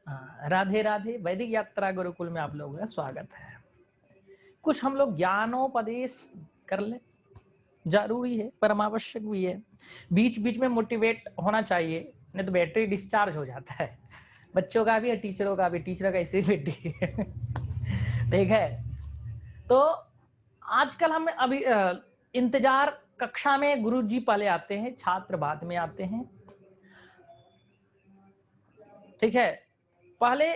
राधे राधे। वैदिक यात्रा गुरुकुल में आप लोगों का स्वागत है। कुछ हम लोग ज्ञानोपदेश कर ले, जरूरी है, परमावश्यक भी है। बीच बीच में मोटिवेट होना चाहिए, नहीं तो बैटरी डिस्चार्ज हो जाता है। बच्चों का भी है, टीचरों का भी। टीचर का इसी बैटरी ठीक है। तो आजकल हम अभी इंतजार कक्षा में गुरुजी पहले आते हैं, छात्र बाद में आते हैं। ठीक है, पहले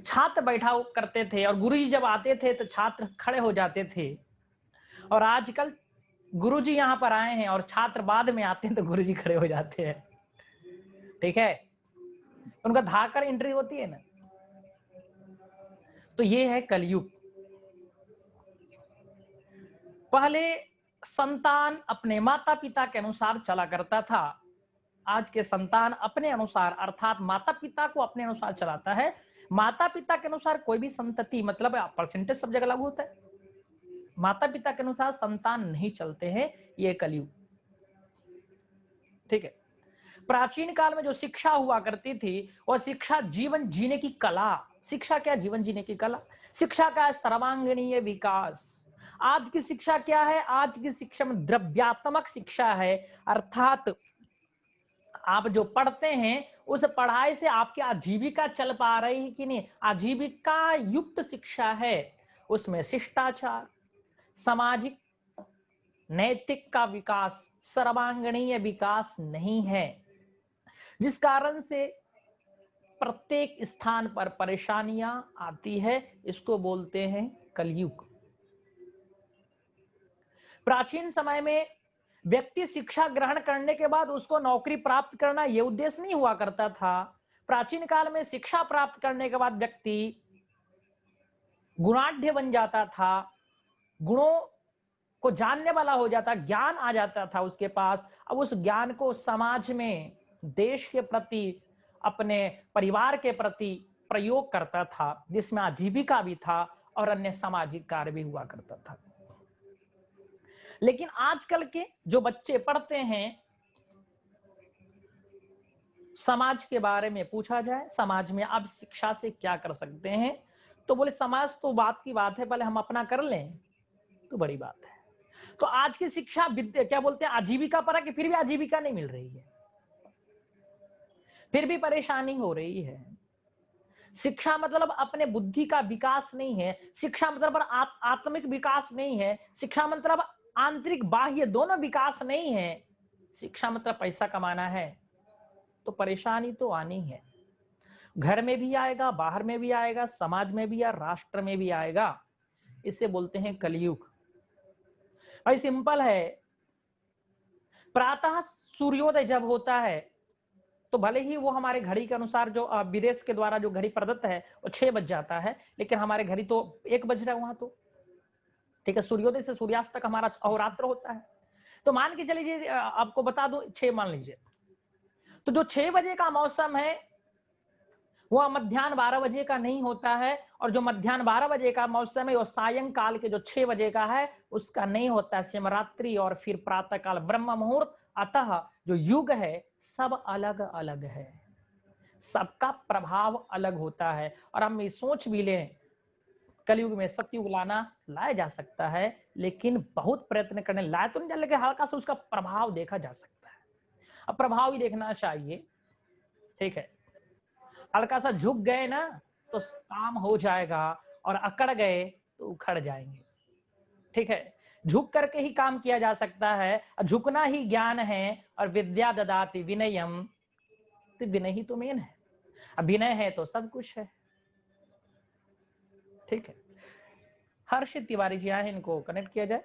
छात्र बैठा करते थे और गुरुजी जब आते थे तो छात्र खड़े हो जाते थे। और आजकल गुरुजी यहाँ पर आए हैं और छात्र बाद में आते हैं तो गुरुजी खड़े हो जाते हैं। ठीक है, उनका धाकर एंट्री होती है ना। तो ये है कलयुग। पहले संतान अपने माता पिता के अनुसार चला करता था। आज के संतान अपने अनुसार, अर्थात माता पिता को अपने अनुसार चलाता है। माता पिता के अनुसार कोई भी संतति, मतलब परसेंटेज सब जगह लागू होता है। माता पिता के अनुसार संतान नहीं चलते हैं, ये कलयुग। ठीक है, प्राचीन काल में जो शिक्षा हुआ करती थी वह शिक्षा जीवन जीने की कला। शिक्षा क्या? जीवन जीने की कला। शिक्षा का सर्वांगीण विकास। आज की शिक्षा क्या है? आज की शिक्षा में द्रव्यात्मक शिक्षा है, अर्थात आप जो पढ़ते हैं उस पढ़ाई से आपकी आजीविका चल पा रही है कि नहीं, आजीविका युक्त शिक्षा है। उसमें शिष्टाचार, सामाजिक, नैतिक का विकास, सर्वांगीण विकास नहीं है, जिस कारण से प्रत्येक स्थान पर परेशानियां आती है। इसको बोलते हैं कलयुग। प्राचीन समय में व्यक्ति शिक्षा ग्रहण करने के बाद उसको नौकरी प्राप्त करना यह उद्देश्य नहीं हुआ करता था। प्राचीन काल में शिक्षा प्राप्त करने के बाद व्यक्ति गुणाढ़ बन जाता था, गुणों को जानने वाला हो जाता, ज्ञान आ जाता था उसके पास। अब उस ज्ञान को समाज में, देश के प्रति, अपने परिवार के प्रति प्रयोग करता था, जिसमें आजीविका भी था और अन्य सामाजिक कार्य भी हुआ करता था। लेकिन आजकल के जो बच्चे पढ़ते हैं, समाज के बारे में पूछा जाए, समाज में आप शिक्षा से क्या कर सकते हैं, तो बोले समाज तो बात की बात है, पहले हम अपना कर लें तो बड़ी बात है। तो आज की शिक्षा विद्या क्या बोलते हैं, आजीविका पर है कि फिर भी आजीविका नहीं मिल रही है, फिर भी परेशानी हो रही है। शिक्षा मतलब अपने बुद्धि का विकास नहीं है, शिक्षा मतलब आत्मिक विकास नहीं है, शिक्षा मतलब आंतरिक बाह्य दोनों विकास नहीं है। शिक्षा मतलब पैसा कमाना है, तो परेशानी तो आनी है। घर में भी आएगा, बाहर में भी आएगा, समाज में भी या राष्ट्र में भी आएगा। इसे बोलते हैं कलयुग। भाई सिंपल है, प्रातः सूर्योदय जब होता है तो भले ही वो हमारे घड़ी के अनुसार, जो विदेश के द्वारा जो घड़ी प्रदत्त है वो 6 बज जाता है, लेकिन हमारे घड़ी तो 1 बज रहा है वहां तो। ठीक है, सूर्योदय से सूर्यास्त तक हमारा अहोरात्र होता है। तो मान के चलिए, आपको बता दो 6 मान लीजिए, तो जो 6 बजे का मौसम है वह मध्यान्ह 12 बजे का नहीं होता है, और जो मध्यान्ह 12 बजे का मौसम है वो सायंकाल के जो 6 बजे का है उसका नहीं होता है, शिवरात्रि और फिर प्रातः काल ब्रह्म मुहूर्त। अतः जो युग है सब अलग अलग है, सबका प्रभाव अलग होता है। और हम ये सोच भी लें, कलयुग में सतयुग लाया जा सकता है, लेकिन बहुत प्रयत्न करने लाया तो नहीं जा, लेकिन हल्का सा उसका प्रभाव देखा जा सकता है। अब प्रभाव ही देखना चाहिए। ठीक है, हल्का सा झुक गए ना तो काम हो जाएगा, और अकड़ गए तो उखड़ जाएंगे। ठीक है, झुक करके ही काम किया जा सकता है, झुकना ही ज्ञान है। और विद्या ददाति विनयम, तो विनय ही तो मेन है। अब विनय है तो सब कुछ है। ठीक है, हर्षित तिवारी जी आए, इनको कनेक्ट किया जाए।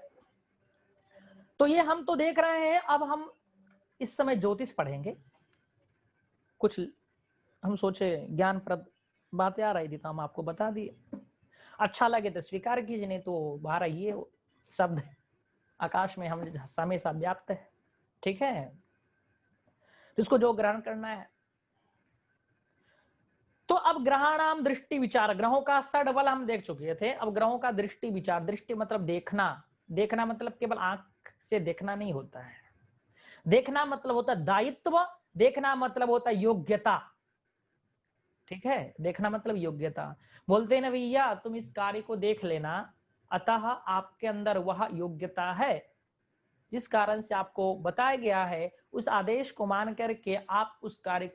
तो ये हम तो देख रहे हैं, अब हम इस समय ज्योतिष पढ़ेंगे। कुछ हम सोचे ज्ञानप्रद बातें आ रही थी तो हम आपको बता दिए। अच्छा लगे तो स्वीकार कीजिए, नहीं तो बाहर आइए। शब्द आकाश में हम हमेशा व्याप्त है। ठीक है, जिसको जो ग्रहण करना है। तो अब ग्रहाणाम दृष्टि विचार, ग्रहों का षड्बल हम देख चुके थे। अब ग्रहों का दृष्टि विचार। दृष्टि मतलब देखना, देखना मतलब केवल आंख से देखना नहीं होता है, देखना मतलब होता है दायित्व, देखना मतलब होता है योग्यता। ठीक है, देखना मतलब योग्यता। बोलते हैं ना भैया तुम इस कार्य को देख लेना, अतः आपके अंदर वह योग्यता है जिस कारण से आपको बताया गया है, उस आदेश को मान करके आप उस कार्य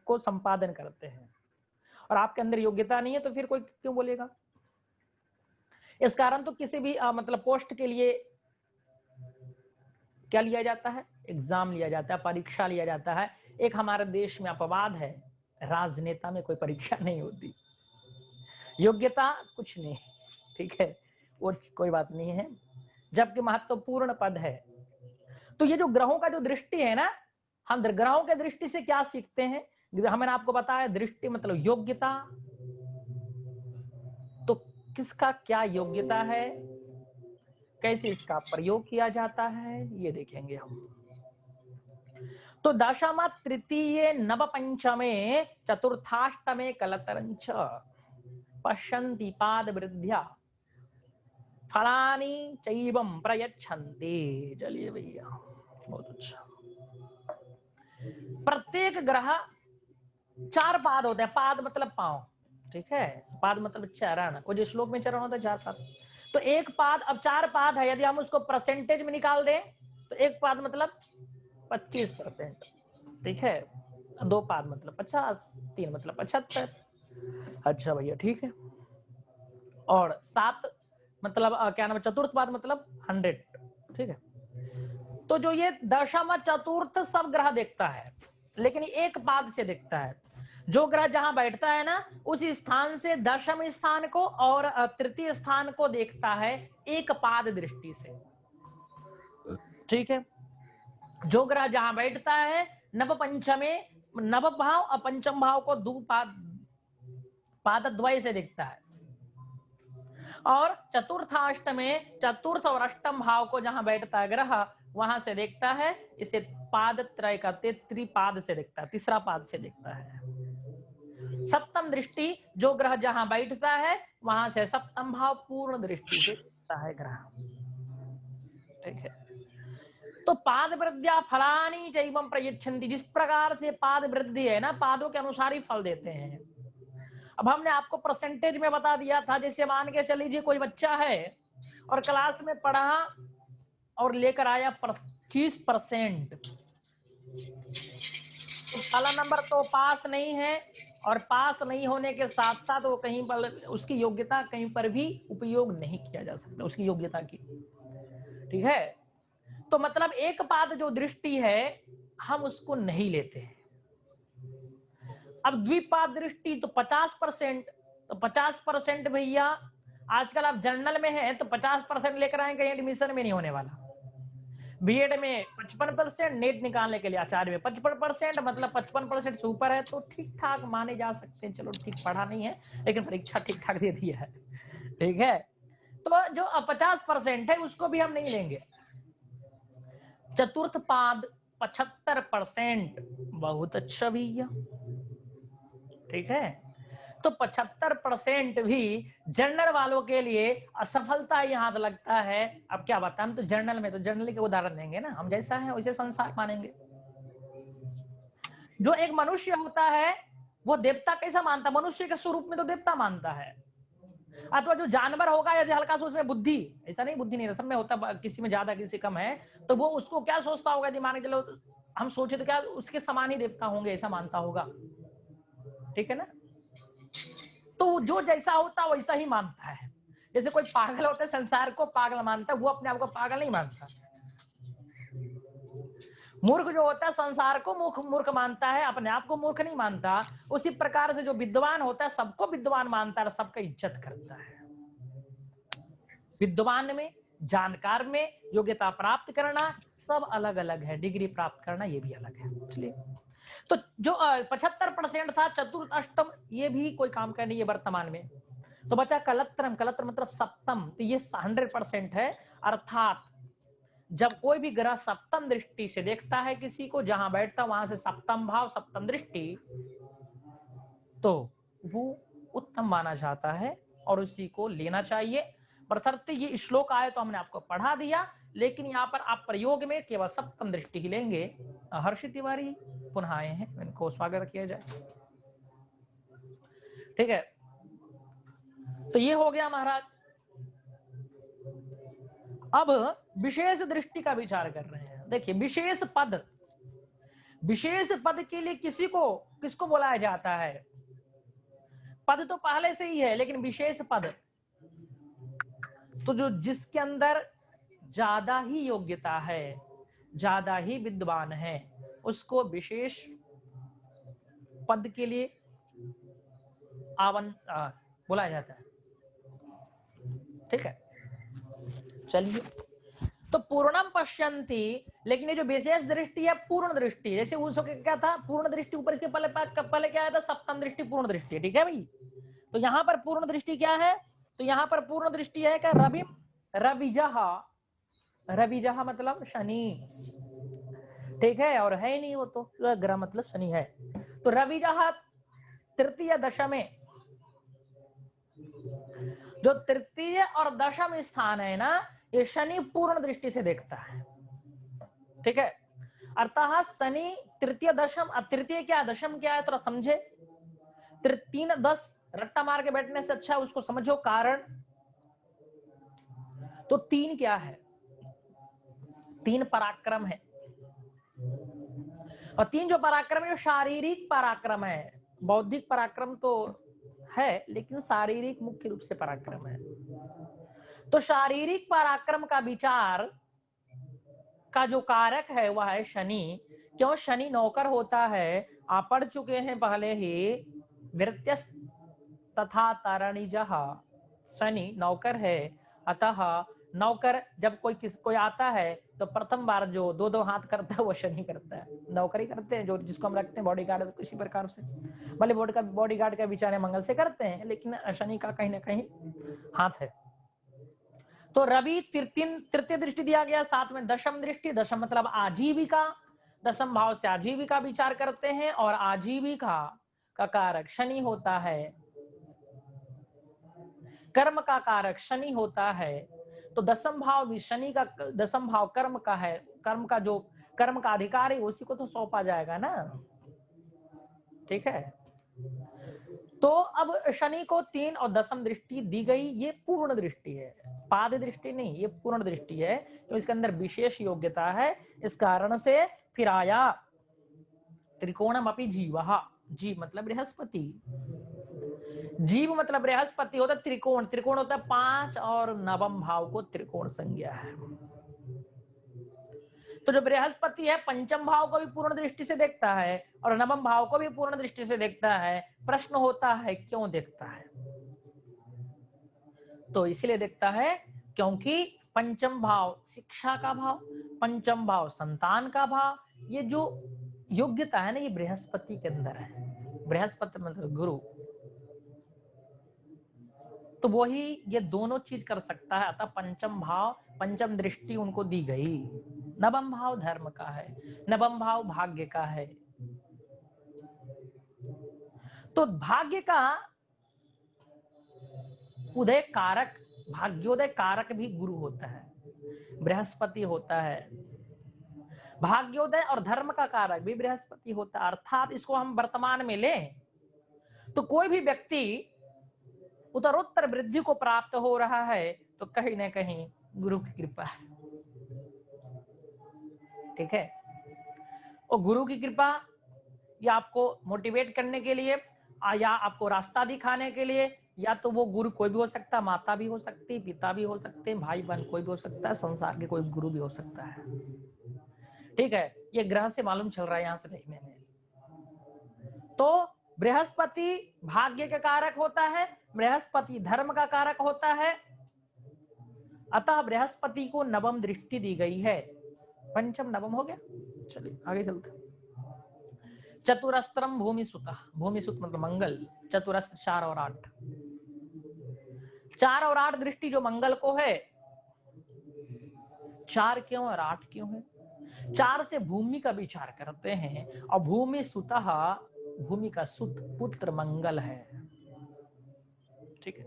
को संपादन करते हैं। और आपके अंदर योग्यता नहीं है तो फिर कोई क्यों बोलेगा। इस कारण तो किसी भी मतलब पोस्ट के लिए क्या लिया जाता है, एग्जाम लिया जाता है, परीक्षा लिया जाता है। एक हमारे देश में अपवाद है, राजनेता में कोई परीक्षा नहीं होती, योग्यता कुछ नहीं, ठीक है, वो कोई बात नहीं है, जबकि महत्वपूर्ण पद है। तो ये जो ग्रहों का जो दृष्टि है ना, हम ग्रहों के दृष्टि से क्या सीखते हैं, हमने आपको बताया दृष्टि मतलब योग्यता, तो किसका क्या योग्यता है, कैसे इसका प्रयोग किया जाता है, ये देखेंगे हम। तो दशम तृतीय नव पंचमे चतुर्थाष्टमे कलतरंच पश्यन्ति पाद वृद्ध्या फलानि चैवं प्रयच्छन्ति। चलिए भैया, बहुत अच्छा। प्रत्येक ग्रह 4 पाद होते हैं, पाद मतलब पांव, ठीक है, पाद मतलब चरण, वो जो श्लोक में चरण होता है 4 पाद, तो एक पाद, अब 4 पाद है, यदि हम उसको परसेंटेज में निकाल दें तो एक पाद मतलब 25%, ठीक है, 2 पाद मतलब 50, 3 मतलब 75। अच्छा भैया ठीक है, और 7 मतलब क्या नाम है, चतुर्थ पाद मतलब 100, ठीक है। तो जो ये दशम चतुर्थ सब ग्रह देखता है, लेकिन एक पाद से देखता है। जो ग्रह जहां बैठता है ना, उस स्थान से दशम स्थान को और तृतीय स्थान को देखता है एक पाद दृष्टि से, ठीक है। जो ग्रह जहां बैठता है नव पंचमे, नव भाव और पंचम भाव को पाद द्वय से देखता है, और चतुर्थाष्ट में चतुर्थ और अष्टम भाव को जहां बैठता है ग्रह, वहां से देखता है, इसे पाद त्रय कहते, त्रिपाद से देखता है, तीसरा पाद से देखता है। सप्तम दृष्टि जो ग्रह जहां बैठता है वहां से सप्तम भाव पूर्ण दृष्टि से देखता है ग्रह, ठीक है। तो पाद वृद्ध्या फलानि चैवं प्रयच्छन्ति, जिस प्रकार से पाद वृद्धि है ना, पादों के अनुसार ही फल देते हैं। अब हमने आपको परसेंटेज में बता दिया था, जैसे मान के चलीजिए कोई बच्चा है और क्लास में पढ़ा और लेकर आया 25%, तो पहला नंबर तो पास नहीं है, और पास नहीं होने के साथ साथ वो कहीं पर उसकी योग्यता कहीं पर भी उपयोग नहीं किया जा सकता, उसकी योग्यता की, ठीक है। तो मतलब एक पाद जो दृष्टि है हम उसको नहीं लेते हैं। अब द्विपाद दृष्टि तो 50%, तो 50% भैया आजकल आप जनरल में हैं तो 50% लेकर आए, कहीं एडमिशन में नहीं होने वाला। बीएड में 55%, नेट निकालने के लिए आचार्य में 55%, मतलब 55% से ऊपर है तो ठीक ठाक माने जा सकते हैं, चलो ठीक पढ़ा नहीं है लेकिन परीक्षा ठीक ठाक दे दिया है, ठीक है। तो जो 50% है उसको भी हम नहीं लेंगे। चतुर्थ पाद 75%, बहुत अच्छा भैया, ठीक है। तो 75% भी जर्नल वालों के लिए असफलता यहाँ लगता है। अब क्या बताएं, हम तो जर्नल में तो जर्नल के उदाहरण देंगे ना, हम जैसा है वैसे संसार मानेंगे। जो एक मनुष्य होता है वो देवता कैसा मानता, मनुष्य के स्वरूप में तो देवता मानता है। अथवा जो जानवर होगा यदि हल्का सा उसमें बुद्धि, ऐसा नहीं बुद्धि नहीं सब में होता, किसी में ज्यादा किसी कम है, तो वो उसको क्या सोचता होगा, मान के चलो हम सोचे तो क्या उसके समान ही देवता होंगे, ऐसा मानता होगा, ठीक है ना। तो जो जैसा होता वैसा ही मानता है। जैसे कोई पागल होता है संसार को पागल मानता है, वो अपने आप को पागल नहीं मानता। मूर्ख जो होता है संसार को मूर्ख मानता है, अपने आप को मूर्ख नहीं मानता। उसी प्रकार से जो विद्वान होता है सबको विद्वान मानता है, सबका इज्जत करता है। विद्वान में, जानकार में योग्यता प्राप्त करना सब अलग अलग है, डिग्री प्राप्त करना ये भी अलग है। इसलिए तो जो 75% था चतुर्थ अष्टम, ये भी कोई काम का नहीं है वर्तमान में। तो बचा कलत्रम, कलत्र मतलब सप्तम, तो ये 100% है। अर्थात जब कोई भी ग्रह सप्तम दृष्टि से देखता है किसी को, जहां बैठता वहां से सप्तम भाव सप्तम दृष्टि, तो वो उत्तम माना जाता है और उसी को लेना चाहिए। बशर्ते ये श्लोक आए तो हमने आपको पढ़ा दिया, लेकिन यहाँ पर आप प्रयोग में केवल सप्तम दृष्टि ही लेंगे। हर्षित तिवारी पुनः आए हैं, इनको स्वागत किया जाए। ठीक है, तो ये हो गया महाराज। अब विशेष दृष्टि का विचार कर रहे हैं। देखिए विशेष पद, विशेष पद के लिए किसको बुलाया जाता है? पद तो पहले से ही है, लेकिन विशेष पद तो जो जिसके अंदर ज्यादा ही योग्यता है, ज्यादा ही विद्वान है, उसको विशेष पद के लिए बुलाया जाता है। ठीक है, चलिए, तो पूर्णम पश्यन्ति, लेकिन ये जो विशेष दृष्टि है पूर्ण दृष्टि, जैसे उसको क्या था, पूर्ण दृष्टि ऊपर इसके पहले क्या आया था, सप्तम दृष्टि पूर्ण दृष्टि। ठीक है भाई, तो यहां पर पूर्ण दृष्टि क्या है? तो यहां पर पूर्ण दृष्टि है क्या? रविजह, रविजह मतलब शनि। ठीक है, और है नहीं वो तो ग्रह मतलब शनि है। तो रविजह तृतीय दशमे, जो तृतीय और दशम स्थान है ना, ये शनि पूर्ण दृष्टि से देखता है। ठीक है, अर्थात शनि तृतीय दशम, अब तृतीय क्या दशम क्या है थोड़ा समझे। 3 10 रट्टा मार के बैठने से अच्छा उसको समझो कारण। तो 3 क्या है? 3 पराक्रम है, और 3 जो पराक्रम है जो शारीरिक पराक्रम है, बौद्धिक पराक्रम तो है लेकिन शारीरिक मुख्य रूप से पराक्रम है। तो शारीरिक पराक्रम का विचार का जो कारक है वह है शनि। क्यों? शनि नौकर होता है, आप पढ़ चुके हैं पहले ही, वृत्यस तथा तरणिजः, शनि नौकर है। अतः नौकर जब कोई आता है तो प्रथम बार जो 2-2 हाथ करता है वो शनि करता है। नौकरी करते हैं जो जिसको हम रखते हैं बॉडीगार्ड, किसी प्रकार से भले बॉडीगार्ड का विचार मंगल से करते हैं, लेकिन शनि का कहीं ना कहीं हाथ है। तो रवि तृतीय दृष्टि दिया गया, साथ में दशम दृष्टि, दशम मतलब आजीविका, दशम भाव से आजीविका विचार करते हैं, और आजीविका का कारक शनि होता है, कर्म का कारक शनि होता है। तो दशम भाव भी शनि का, दशम भाव कर्म का है, कर्म का अधिकार है उसी को तो सौंपा जाएगा ना। ठीक है, तो अब शनि को 3 और दशम दृष्टि दी गई, ये पूर्ण दृष्टि है, पाद दृष्टि नहीं, ये पूर्ण दृष्टि है, तो इसके अंदर विशेष योग्यता है। इस कारण से फिर आया त्रिकोणम अपि जीवः, जीव मतलब बृहस्पति, जीव मतलब बृहस्पति होता है। त्रिकोण, त्रिकोण होता है 5 और नवम भाव को त्रिकोण संज्ञा है। तो जो बृहस्पति है पंचम भाव को भी पूर्ण दृष्टि से देखता है और नवम भाव को भी पूर्ण दृष्टि से देखता है। प्रश्न होता है क्यों देखता है? तो इसलिए देखता है क्योंकि पंचम भाव शिक्षा का भाव, पंचम भाव संतान का भाव, ये जो योग्यता है ना ये बृहस्पति के अंदर है। बृहस्पति मतलब गुरु, तो वही ये दोनों चीज कर सकता है। अतः पंचम भाव, पंचम दृष्टि उनको दी गई। नवम भाव धर्म का है, नवम भाव भाग्य का है। तो भाग्य का उदय कारक, भाग्योदय कारक भी गुरु होता है, बृहस्पति होता है। भाग्योदय और धर्म का कारक भी बृहस्पति होता है। अर्थात इसको हम वर्तमान में लें तो कोई भी व्यक्ति उत्तरोत्तर वृद्धि को प्राप्त हो रहा है तो कहीं ना कहीं गुरु की कृपा है। ठीक है, और गुरु की कृपा या आपको मोटिवेट करने के लिए या आपको रास्ता दिखाने के लिए, या तो वो गुरु कोई भी हो सकता है, माता भी हो सकती, पिता भी हो सकते हैं, भाई बहन कोई भी हो सकता है, संसार के कोई गुरु भी हो सकता है। ठीक है, ये ग्रह से मालूम चल रहा है यहां से देखने में। तो बृहस्पति भाग्य का कारक होता है, बृहस्पति धर्म का कारक होता है। अतः बृहस्पति को नवम दृष्टि दी गई है। पंचम नवम हो गया, चलिए आगे चलते। चतुरस्त्रम भूमि सुता, भूमि सुत मतलब मंगल, चतुरस्त्र 4 और 8, 4 और 8 दृष्टि जो मंगल को है। 4 क्यों और 8 क्यों है? 4 से भूमि का विचार करते हैं, और भूमि सुतः, भूमि का सुत पुत्र मंगल है। ठीक है,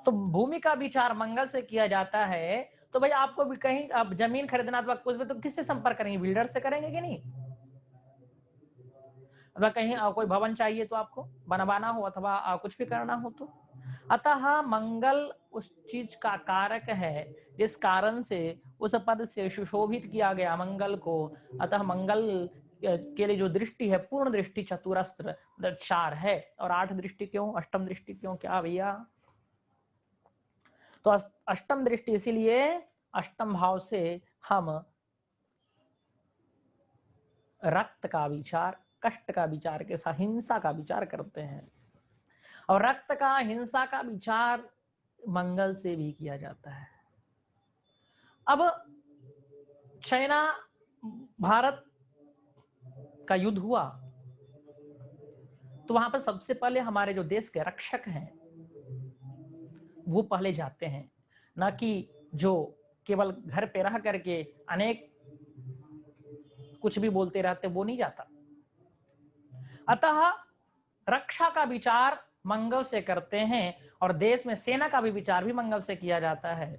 तो भूमि का विचार मंगल से किया जाता है। तो भाई आपको भी कहीं आप जमीन खरीदना अथवा कुछ भी, तो किससे संपर्क करेंगे? बिल्डर से करेंगे कि नहीं? अथवा कहीं कोई भवन चाहिए तो आपको बनवाना हो अथवा कुछ भी करना हो तो। अतः मंगल उस चीज का कारक है जिस कारण से उस पद से सुशोभित किया गया मंगल को। अतः मंगल के लिए जो दृष्टि है पूर्ण दृष्टि चतुरस्त्र 4 है। और 8 दृष्टि क्यों, अष्टम दृष्टि क्यों, क्या भैया? तो अष्टम दृष्टि इसीलिए अष्टम भाव से हम रक्त का विचार, कष्ट का विचार के साथ हिंसा का विचार करते हैं। और रक्त का, हिंसा का विचार मंगल से भी किया जाता है। अब चाइना भारत का युद्ध हुआ तो वहां पर सबसे पहले हमारे जो देश के रक्षक हैं वो पहले जाते हैं, ना कि जो केवल घर पे रह करके अनेक कुछ भी बोलते रहते, वो नहीं जाता। अतः रक्षा का विचार मंगल से करते हैं और देश में सेना का भी विचार भी मंगल से किया जाता है।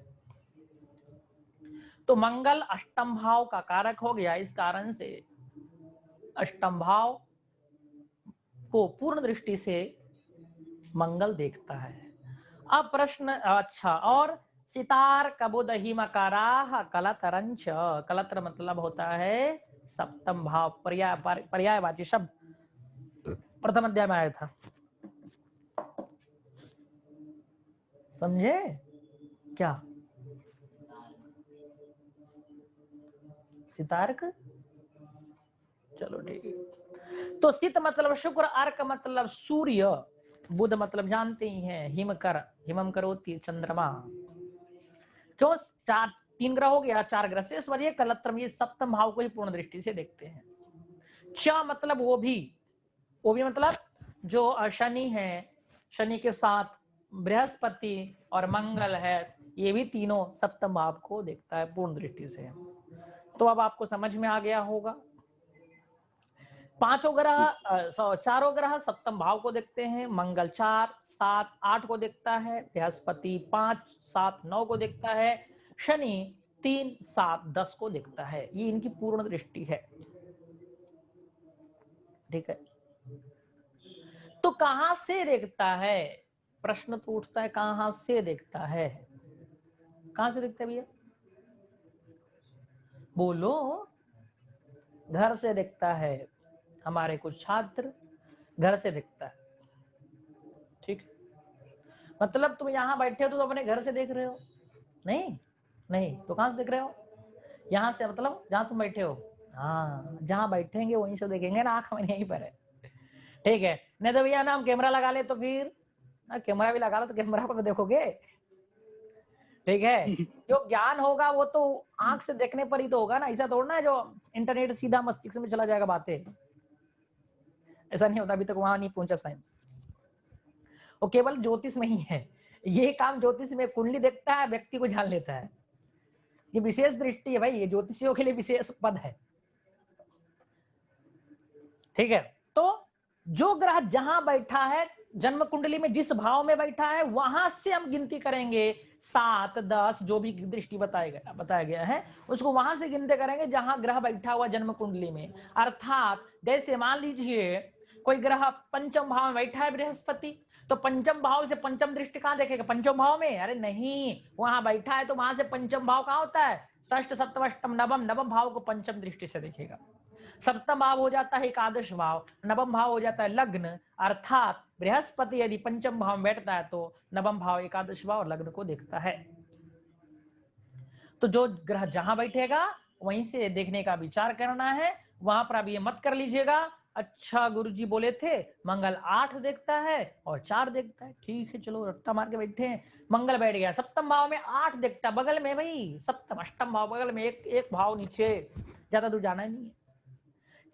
तो मंगल अष्टम भाव का कारक हो गया, इस कारण से अष्टम भाव को पूर्ण दृष्टि से मंगल देखता है। अब प्रश्न, अच्छा, और सितार कबुदही मकाराह कलतरंच, कलतर मतलब होता है सप्तम भाव, पर्यायवाची शब्द प्रथम अध्याय में आया था, समझे क्या? सितार्क, चलो ठीक है। तो सित मतलब शुक्र, अर्क मतलब सूर्य, बुध मतलब जानते ही हैं हिमकर, हिमम करोति चंद्रमा। क्यों 3 ग्रह हो गया, 4 ग्रह से इस वजह कलत्रम, ये सप्तम भाव को ही पूर्ण दृष्टि से देखते हैं। च मतलब वो भी मतलब जो शनि है, शनि के साथ बृहस्पति और मंगल है, ये भी तीनों सप्तम भाव को देखता है पूर्ण दृष्टि से। तो अब आपको समझ में आ गया होगा। 5 ग्रह, 4 ग्रह सप्तम भाव को देखते हैं। मंगल 4, 7, 8 को देखता है, बृहस्पति 5, 7, 9 को देखता है, शनि 3, 7, 10 को देखता है। ये इनकी पूर्ण दृष्टि है, ठीक है। तो कहां से देखता है, प्रश्न तो उठता है, कहां से देखता है? कहां से देखता है भैया, बोलो? घर से देखता है। हमारे कुछ छात्र घर से देखता है, ठीक। मतलब तुम यहाँ बैठे हो तो अपने घर से देख रहे हो? नहीं नहीं, तो कहां से देख रहे हो? यहाँ से, मतलब जहां तुम बैठे हो। हाँ, जहां बैठेंगे वहीं से देखेंगे ना, आंख हमारी यहीं पर है, ठीक है। नहीं तो भैया ना हम कैमरा लगा ले तो फिर, ना कैमरा भी लगा लो तो कैमरा को तो देखोगे, ठीक है। जो ज्ञान होगा वो तो आंख से देखने पर ही तो होगा ना, ऐसा थोड़ा ना जो इंटरनेट सीधा मस्तिष्क में चला जाएगा बातें, ऐसा नहीं होता। अभी तक वहां नहीं पहुंचा साइंस। वो केवल ज्योतिष में ही है ये काम, ज्योतिष में कुंडली देखता है, व्यक्ति को जान लेता है। ये विशेष दृष्टि है भाई, ये ज्योतिषियों के लिए विशेष पद है, ठीक है। तो जो ग्रह जहां बैठा है जन्म कुंडली में, जिस भाव में बैठा है, वहां से हम गिनती करेंगे 7, 10, जो भी दृष्टि बताया गया है उसको वहां से गिनती करेंगे जहां ग्रह बैठा हुआ जन्म कुंडली में। अर्थात जैसे मान लीजिए कोई ग्रह पंचम भाव में बैठा है बृहस्पति, तो पंचम भाव से पंचम दृष्टि कहां देखेगा, पंचम भाव में? अरे नहीं, वहां बैठा है तो वहां से पंचम भाव कहां होता है, षष्ठ, सप्तम, अष्टम, नवम, नवम भाव को पंचम दृष्टि से देखेगा। सप्तम भाव हो जाता है एकादश भाव, नवम भाव हो जाता है लग्न। अर्थात बृहस्पति यदि पंचम भाव में बैठता है तो नवम भाव एकादश भाव और लग्न को देखता है। तो जो ग्रह जहां बैठेगा वहीं से देखने का विचार करना है। वहां पर आप ये मत कर लीजिएगा, अच्छा गुरुजी बोले थे मंगल 8 देखता है और 4 देखता है, ठीक है चलो रट्टा मार के बैठे हैं। मंगल बैठ गया सप्तम भाव में, 8 देखता है, बगल में भाई सप्तम अष्टम भाव बगल में, एक भाव नीचे, ज्यादा दूर जाना नहीं है।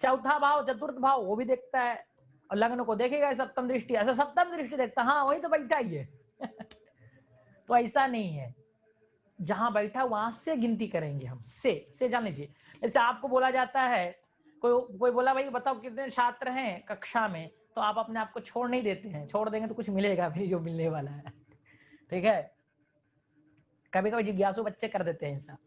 चौथा भाव, चतुर्थ भाव, वो भी देखता है और लग्न को देखेगा सप्तम दृष्टि, ऐसा सप्तम दृष्टि देखता, हाँ वही तो बैठा ही है तो ऐसा नहीं है, जहां बैठा वहां से गिनती करेंगे हम, से जान लीजिए। जैसे आपको बोला जाता है, कोई बोला भाई बताओ कितने छात्र हैं कक्षा में, तो आप अपने आप को छोड़ नहीं देते हैं, छोड़ देंगे तो कुछ मिलेगा भी जो मिलने वाला है, ठीक है। कभी कभी जिज्ञासु बच्चे कर देते हैं ऐसा,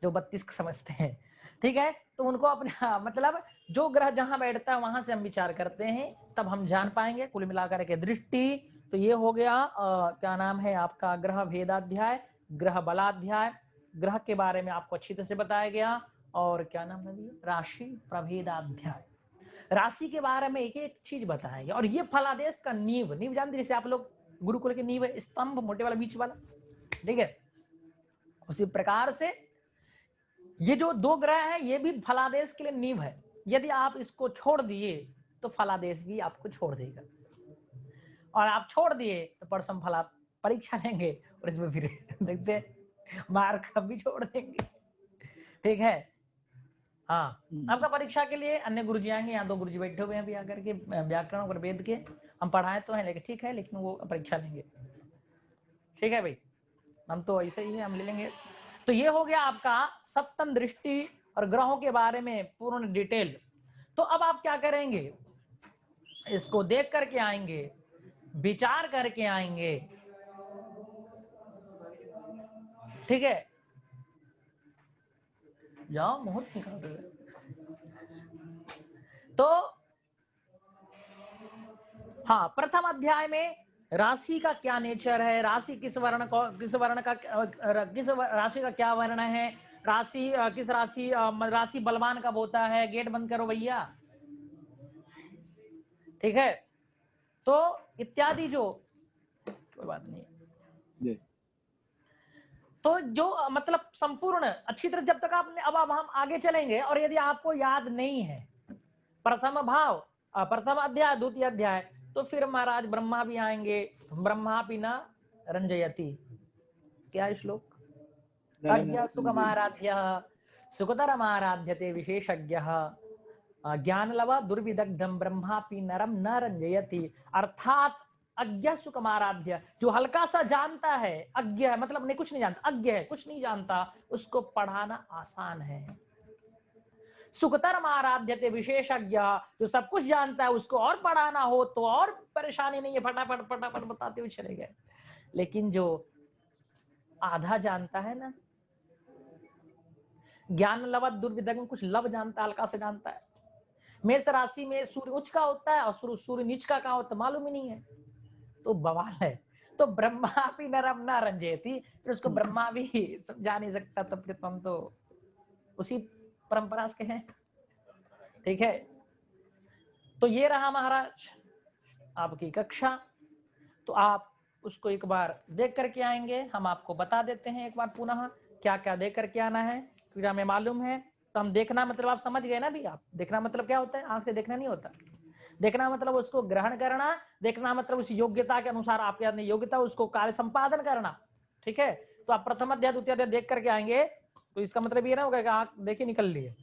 जो 32 समझते हैं, ठीक है, तो उनको अपना मतलब जो ग्रह जहां बैठता है वहां से हम विचार करते हैं, तब हम जान पाएंगे। कुल मिलाकर के दृष्टि तो ये हो गया क्या नाम है आपका ग्रह भेदाध्याय, ग्रह बलाध्याय, ग्रह के बारे में आपको अच्छी तरह से बताया गया। और क्या नाम है राशि प्रभेदाध्याय, राशि के बारे में एक एक चीज बताया गया। और ये फलादेश का नींव, नींव जानते जैसे आप लोग गुरुकुल की नींव है स्तंभ मोटे वाला बीच वाला, ठीक है, उसी प्रकार से ये जो दो ग्रह है ये भी फलादेश के लिए नींव है। यदि आप इसको छोड़ दिए तो फलादेश भी आपको छोड़ देगा, और आप छोड़ दिए तो परसों फला परीक्षा लेंगे और इसमें फिर देखते मार्क भी छोड़ देंगे, ठीक है। हाँ, आपका परीक्षा के लिए अन्य गुरुजी आएंगे, यहाँ दो गुरुजी बैठे हुए हैं अभी आकर के, व्याकरण और वेद के हम पढ़ाए तो हैं, लेकिन ठीक है, लेकिन वो परीक्षा लेंगे, ठीक है भाई, हम तो ऐसे ही हम ले लेंगे। तो ये हो गया आपका सप्तम दृष्टि और ग्रहों के बारे में पूर्ण डिटेल। तो अब आप क्या करेंगे, इसको देख करके आएंगे, विचार करके आएंगे, ठीक है। जाओ मुहूर्त निकाल रहे हैं। तो हाँ, प्रथम अध्याय में राशि का क्या नेचर है, राशि किस वर्ण को, किस वर्ण का किस राशि का क्या वर्ण है, राशि किस राशि राशि बलवान कब होता है। गेट बंद करो भैया, ठीक है। तो इत्यादि जो कोई बात नहीं, तो जो मतलब संपूर्ण अच्छी तरह जब तक आपने, अब हम आगे चलेंगे, और यदि आपको याद नहीं है प्रथम भाव प्रथम अध्याय द्वितीय अध्याय, तो फिर महाराज ब्रह्मा भी आएंगे। ब्रह्मा बिना रंजयति, क्या श्लोक, अज्ञ सुखमाराध्य सुखतरमाराध्यते विशेषज्ञ ज्ञानलव दुर्विदग्धम ब्रह्मापि नरम न रंजयति। अर्थात अज्ञ सुखमाराध्य, जो हल्का सा जानता है, अज्ञ मतलब नहीं कुछ नहीं जानता, अज्ञ है कुछ नहीं जानता, उसको पढ़ाना आसान है। सुखतरम आराध्यते विशेषज्ञ, जो सब कुछ जानता है उसको और पढ़ाना हो तो और परेशानी नहीं है, फटाफट फटाफट बताते हुए चले गए। लेकिन जो आधा जानता है ना, ज्ञान लव दुर्विदग्ध, कुछ लव जानता है, हल्का से जानता है। मेष राशि में सूर्य उच्च का होता है और सूर्य नीच का कहाँ होता है मालूम ही नहीं है, तो बवाल है। तो ब्रह्मा भी नरम न रंजेती, फिर उसको ब्रह्मा भी समझा नहीं सकता, तो फिर तुम तो उसी परंपरा के हैं, ठीक है। तो ये रहा महाराज आपकी कक्षा, तो आप उसको एक बार देख करके आएंगे, हम आपको बता देते हैं एक बार पुनः क्या क्या देख करके आना है, क्योंकि हमें मालूम है। तो हम देखना मतलब आप समझ गए ना भी, आप देखना मतलब क्या होता है, आंख से देखना नहीं होता, देखना मतलब उसको ग्रहण करना, देखना मतलब उस योग्यता के अनुसार आपके अंदर योग्यता उसको कार्य संपादन करना, ठीक है। तो आप प्रथम अध्याय द्वितीय अध्याय देख करके आएंगे, तो इसका मतलब ये ना होगा कि आंख देखी निकल ली है,